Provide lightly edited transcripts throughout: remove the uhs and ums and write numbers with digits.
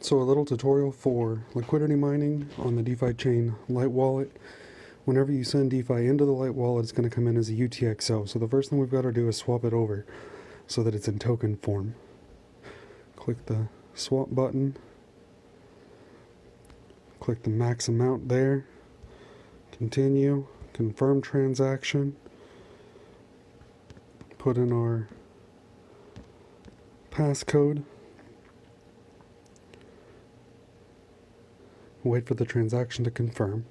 So a little tutorial for liquidity mining on the DefiChain Light Wallet. Whenever you send DeFi into the Light Wallet, it's going to come in as a UTXO. So the first thing we've got to do is swap it over so that it's in token form. Click the swap button. Click the max amount there. Continue. Confirm transaction. Put in our passcode. Wait for the transaction to confirm.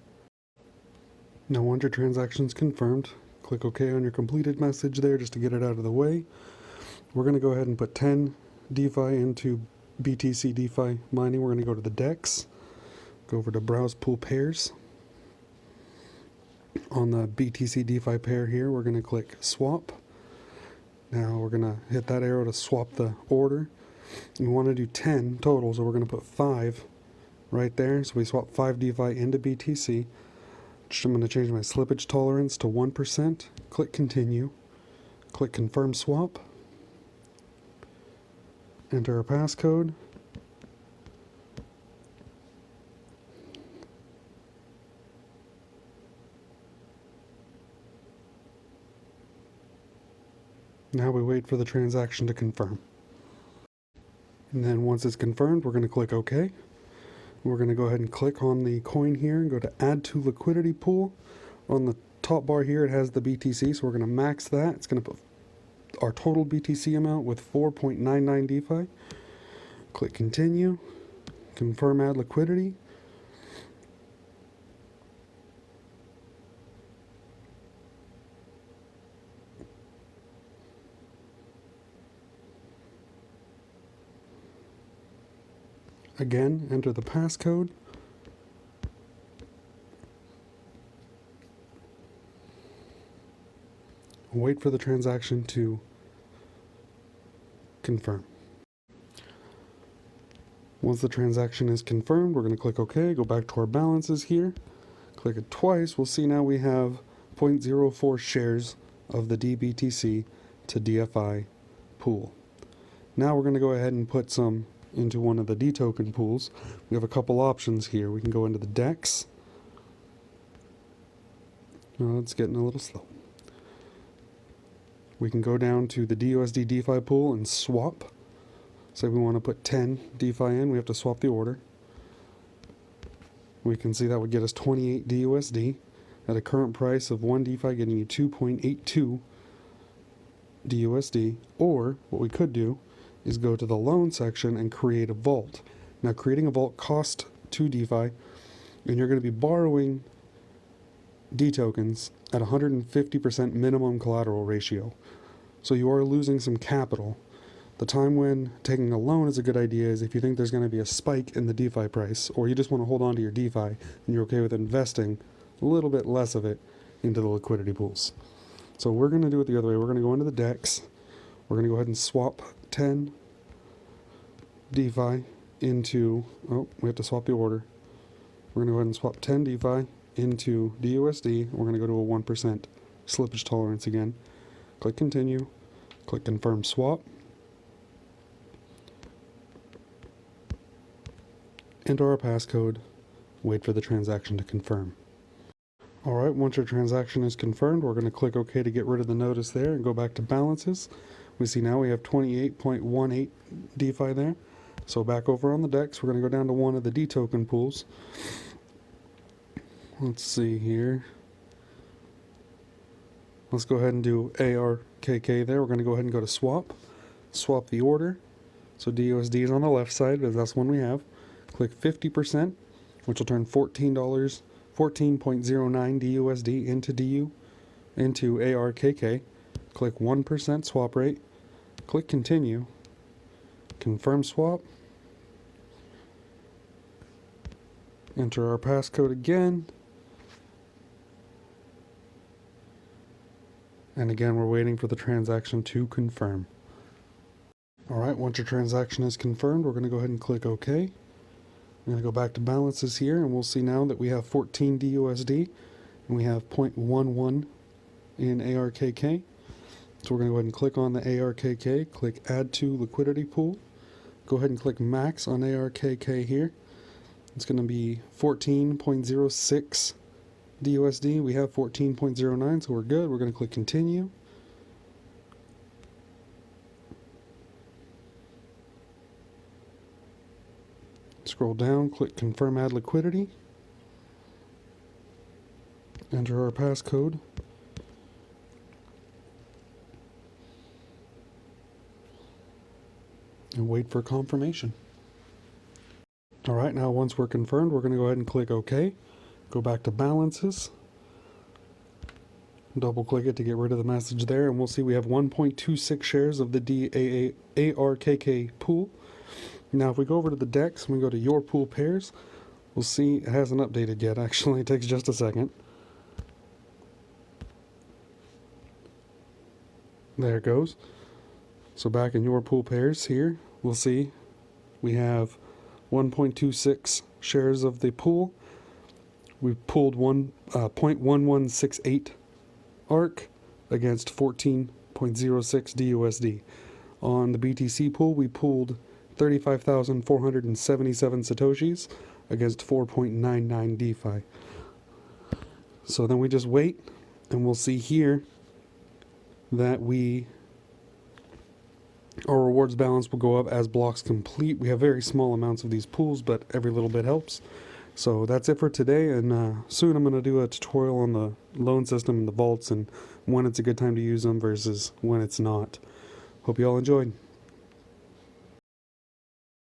Now once your transaction's confirmed, click OK on your completed message there just to get it out of the way. We're going to go ahead and put 10 DeFi into BTC DeFi mining. We're going to go to the DEX, go over to Browse Pool Pairs. On the BTC DeFi pair here, we're going to click Swap. Now we're going to hit that arrow to swap the order. We want to do 10 total, so we're going to put 5 right there. So we swap 5 DeFi into BTC. I'm going to change my slippage tolerance to 1%. Click Continue. Click Confirm Swap. Enter our passcode. Now we wait for the transaction to confirm. And then once it's confirmed, we're going to click OK. We're going to go ahead and click on the coin here and go to Add to Liquidity Pool. On the top bar here, it has the BTC, so we're going to max that. It's going to put our total BTC amount with 4.99 DeFi. Click Continue. Confirm Add Liquidity. Again, enter the passcode. Wait for the transaction to confirm. Once the transaction is confirmed, we're going to click OK, go back to our balances here. Click it twice. We'll see now we have 0.04 shares of the DBTC to DFI pool. Now we're going to go ahead and put some into one of the D token pools. We have a couple options here. We can go into the DEX. Oh, it's getting a little slow. We can go down to the DUSD DeFi pool and swap. Say we want to put 10 DeFi in, we have to swap the order. We can see that would get us 28 DUSD at a current price of 1 DeFi, getting you 2.82 DUSD. Or what we could do is go to the loan section and create a vault. Now creating a vault costs 2 DeFi, and you're going to be borrowing D tokens at 150% minimum collateral ratio. So you are losing some capital. The time when taking a loan is a good idea is if you think there's going to be a spike in the DeFi price, or you just want to hold on to your DeFi and you're okay with investing a little bit less of it into the liquidity pools. So we're going to do it the other way. We're going to go into the DEX. We're going to go ahead and swap 10 DeFi into, we have to swap the order. We're going to go ahead and swap 10 DeFi into DUSD. We're going to go to a 1% slippage tolerance again. Click Continue. Click Confirm Swap. Enter our passcode. Wait for the transaction to confirm. Alright, once your transaction is confirmed, we're going to click OK to get rid of the notice there and go back to balances. We see now we have 28.18 DeFi there. So back over on the DEX, we're going to go down to one of the D token pools. Let's see here. Let's go ahead and do ARKK there. We're going to go ahead and go to swap. Swap the order. So DUSD is on the left side because that's one we have. Click 50%, which will turn $14.09 DUSD into ARKK. Click 1% swap rate. Click Continue. Confirm swap. Enter our passcode again. And again, we're waiting for the transaction to confirm. Alright, once your transaction is confirmed, we're going to go ahead and click OK. I'm going to go back to balances here, and we'll see now that we have 14 DUSD, and we have 0.11 in ARKK. So we're going to go ahead and click on the ARKK, click Add to Liquidity Pool, go ahead and click max on ARKK here. It's going to be 14.06 DUSD. We have 14.09, so we're good. We're going to click continue. Scroll down, click confirm add liquidity. Enter our passcode. And wait for confirmation. Alright, now once we're confirmed, we're going to go ahead and click OK. Go back to balances. Double click it to get rid of the message there, and we'll see we have 1.26 shares of the ARKK pool. Now if we go over to the DEX and we go to your pool pairs, we'll see it hasn't updated yet. Actually, it takes just a second. There it goes. So back in your pool pairs here, we'll see we have 1.26 shares of the pool. We've pulled 0.1168 ARK against 14.06 DUSD. On the BTC pool, we pulled 35,477 Satoshis against 4.99 DeFi. So then we just wait, and we'll see here that our rewards balance will go up as blocks complete. We have very small amounts of these pools, but every little bit helps. So that's it for today, and soon I'm going to do a tutorial on the loan system and the vaults and when it's a good time to use them versus when it's not. Hope you all enjoyed.